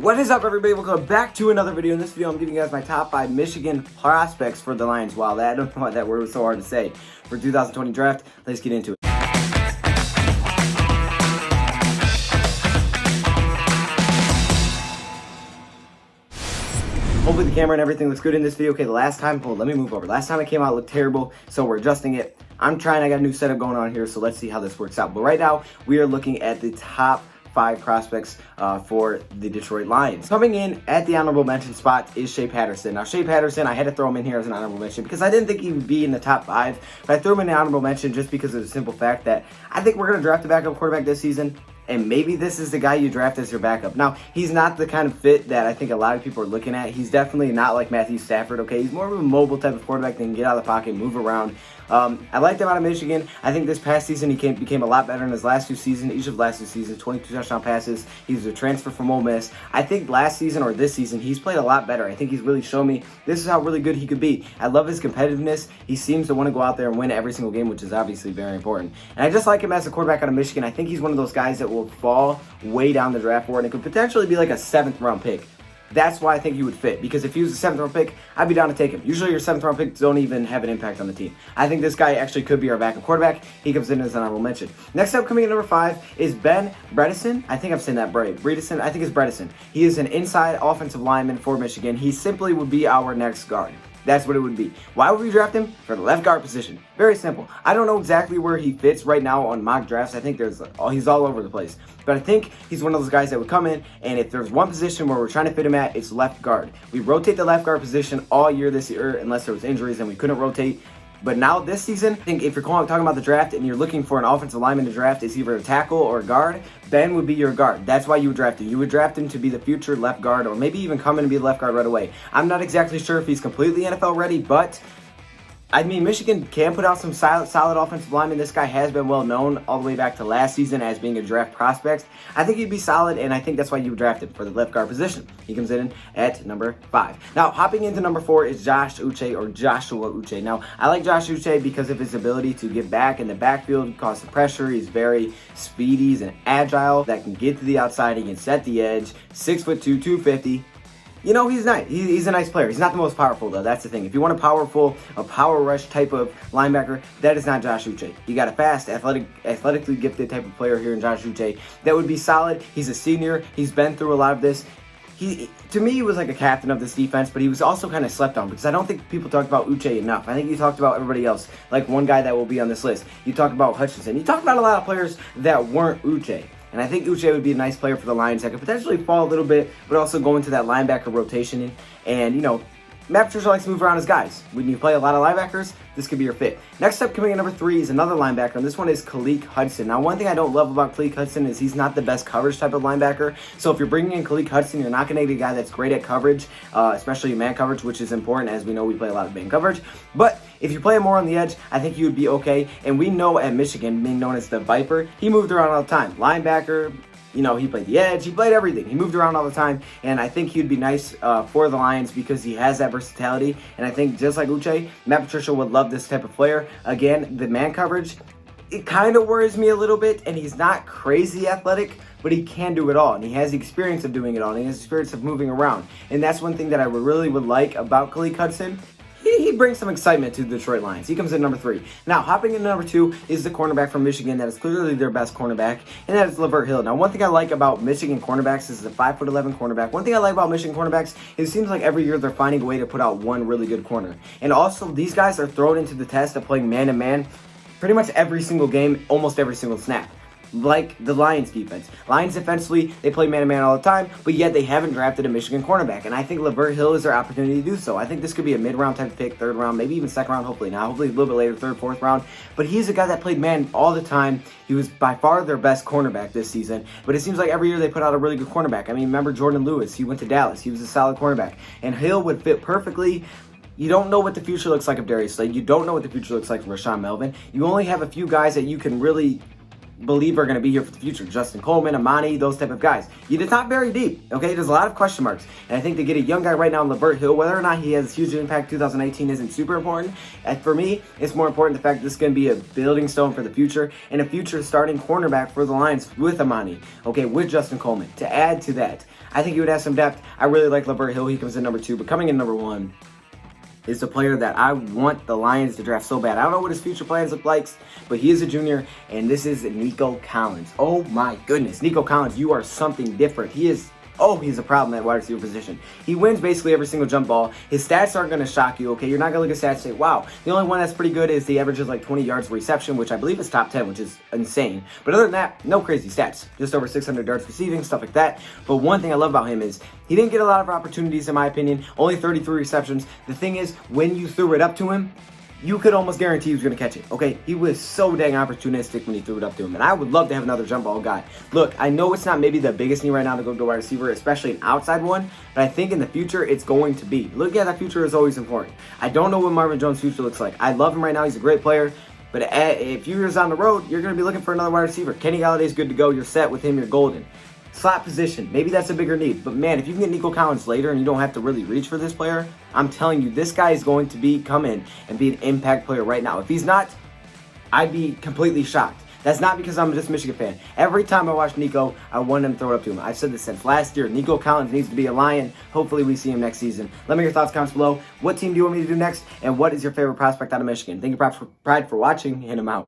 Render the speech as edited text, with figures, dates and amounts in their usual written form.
What is up, everybody? Welcome back to another video. In this video, I'm giving you guys my top 5 Michigan prospects for the Lions. Wow, I don't know why that word was so hard to say. For 2020 draft, let's get into it. Hopefully the camera and everything looks good in this video. Okay, last time I came out, it looked terrible, so we're adjusting it. I got a new setup going on here, so let's see how this works out. But right now, we are looking at the top 5 prospects for the Detroit Lions. Coming in at the honorable mention spot is Shea Patterson. Now, Shea Patterson, I had to throw him in here as an honorable mention because I didn't think he would be in the top 5, but I threw him in the honorable mention just because of the simple fact that I think we're going to draft a backup quarterback this season, and maybe this is the guy you draft as your backup. Now, he's not the kind of fit that I think a lot of people are looking at. He's definitely not like Matthew Stafford, okay? He's more of a mobile type of quarterback that can get out of the pocket, move around. I liked him out of Michigan. I think this past season he became a lot better in his last 2 seasons. Each of the last 2 seasons, 22 touchdown passes. He was a transfer from Ole Miss. I think last season or this season, he's played a lot better. I think he's really shown me this is how really good he could be. I love his competitiveness. He seems to want to go out there and win every single game, which is obviously very important. And I just like him as a quarterback out of Michigan. I think he's one of those guys that will fall way down the draft board and could potentially be like a 7th round pick. That's why I think he would fit, because if he was a 7th round pick, I'd be down to take him. Usually your 7th round picks don't even have an impact on the team. I think this guy actually could be our backup quarterback. He comes in as an honorable mention. Next up, coming in number 5 is Ben Bredesen. I think I'm saying that right. Bredesen, I think it's Bredesen. He is an inside offensive lineman for Michigan. He simply would be our next guard. That's what it would be. Why would we draft him? For the left guard position. Very simple. I don't know exactly where he fits right now on mock drafts. I think he's all over the place. But I think he's one of those guys that would come in, and if there's one position where we're trying to fit him at, it's left guard. We rotate the left guard position all year this year, unless there was injuries and we couldn't rotate. But now this season, I think if you're talking about the draft and you're looking for an offensive lineman to draft, it's either a tackle or a guard. Ben would be your guard. That's why you would draft him. You would draft him to be the future left guard, or maybe even come in and be the left guard right away. I'm not exactly sure if he's completely NFL ready, but I mean, Michigan can put out some solid offensive linemen. This guy has been well known all the way back to last season as being a draft prospect. I think he'd be solid, and I think that's why you would draft him for the left guard position. He comes in at number 5. Now, hopping into number 4 is Joshua Uche. Now, I like Josh Uche because of his ability to get back in the backfield, cause some pressure. He's very speedy and agile, that can get to the outside. He can set the edge. 6'2", 250. You know, he's nice. He's a nice player. He's not the most powerful, though. That's the thing. If you want a power rush type of linebacker, that is not Josh Uche. You got a fast, athletically gifted type of player here in Josh Uche that would be solid. He's a senior. He's been through a lot of this. To me, he was like a captain of this defense, but he was also kind of slept on because I don't think people talked about Uche enough. I think you talked about everybody else, like one guy that will be on this list. You talked about Hutchinson. You talked about a lot of players that weren't Uche. And I think Uche would be a nice player for the Lions that could potentially fall a little bit, but also go into that linebacker rotation. And, you know, Matt Patricia likes to move around his guys. When you play a lot of linebackers, this could be your fit. Next up, coming in number 3 is another linebacker, and this one is Khaleke Hudson. Now, one thing I don't love about Khaleke Hudson is he's not the best coverage type of linebacker. So if you're bringing in Khaleke Hudson, you're not going to get a guy that's great at coverage, especially man coverage, which is important, as we know we play a lot of man coverage. But if you play him more on the edge, I think he would be okay. And we know at Michigan, being known as the Viper, he moved around all the time. Linebacker, you know, he played the edge, he played everything. He moved around all the time, and I think he'd be nice for the Lions because he has that versatility. And I think just like Uche, Matt Patricia would love this type of player. Again, the man coverage, it kind of worries me a little bit, and he's not crazy athletic, but he can do it all, and he has the experience of doing it all, and he has the experience of moving around. And that's one thing that I really would like about Khaleke Hudson. He brings some excitement to the Detroit Lions. He comes in number 3. Now, hopping in number 2 is the cornerback from Michigan that is clearly their best cornerback, and that is Lavert Hill. Now, one thing I like about Michigan cornerbacks is the 5'11" cornerback. One thing I like about Michigan cornerbacks is it seems like every year they're finding a way to put out one really good corner. And also, these guys are thrown into the test of playing man-to-man pretty much every single game, almost every single snap. Like the Lions defense. Lions defensively, they play man-to-man all the time, but yet they haven't drafted a Michigan cornerback, and I think Lavert Hill is their opportunity to do so. I think this could be a mid-round type of pick, 3rd round, maybe even 2nd round, hopefully not. Hopefully a little bit later, 3rd, 4th round. But he's a guy that played man all the time. He was by far their best cornerback this season, but it seems like every year they put out a really good cornerback. I mean, remember Jordan Lewis? He went to Dallas. He was a solid cornerback, and Hill would fit perfectly. You don't know what the future looks like of Darius Slade. You don't know what the future looks like for Rashawn Melvin. You only have a few guys that you can really believe are going to be here for the future. Justin Coleman, Amani, those type of guys. It's not very deep, okay? There's a lot of question marks. And I think to get a young guy right now in Levert Hill, whether or not he has a huge impact 2018 isn't super important. And for me, it's more important the fact that this is going to be a building stone for the future and a future starting cornerback for the Lions with Amani, okay, with Justin Coleman. To add to that, I think he would have some depth. I really like Levert Hill. He comes in number 2, but coming in number 1 is the player that I want the Lions to draft so bad. I don't know what his future plans look like, but he is a junior, and this is Nico Collins. Oh my goodness, Nico Collins, you are something different. He's a problem at wide receiver position. He wins basically every single jump ball. His stats aren't going to shock you, okay? You're not going to look at stats and say, wow. The only one that's pretty good is he averages like 20 yards reception, which I believe is top 10, which is insane. But other than that, no crazy stats. Just over 600 yards receiving, stuff like that. But one thing I love about him is he didn't get a lot of opportunities, in my opinion. Only 33 receptions. The thing is, when you threw it up to him, you could almost guarantee he was going to catch it, okay? He was so dang opportunistic when he threw it up to him, and I would love to have another jump ball guy. Look, I know it's not maybe the biggest need right now to go to wide receiver, especially an outside one, but I think in the future it's going to be. Look at that future is always important. I don't know what Marvin Jones' future looks like. I love him right now. He's a great player, but a few years on the road, you're going to be looking for another wide receiver. Kenny Galladay's good to go. You're set with him. You're golden. Slot position, maybe that's a bigger need. But man, if you can get Nico Collins later and you don't have to really reach for this player, I'm telling you, this guy is going to come in and be an impact player right now. If he's not, I'd be completely shocked. That's not because I'm just a Michigan fan. Every time I watch Nico, I want him to throw it up to him. I've said this since last year. Nico Collins needs to be a Lion. Hopefully we see him next season. Let me know your thoughts, comments below. What team do you want me to do next? And what is your favorite prospect out of Michigan? Thank you, Pride, for watching, and I'm out.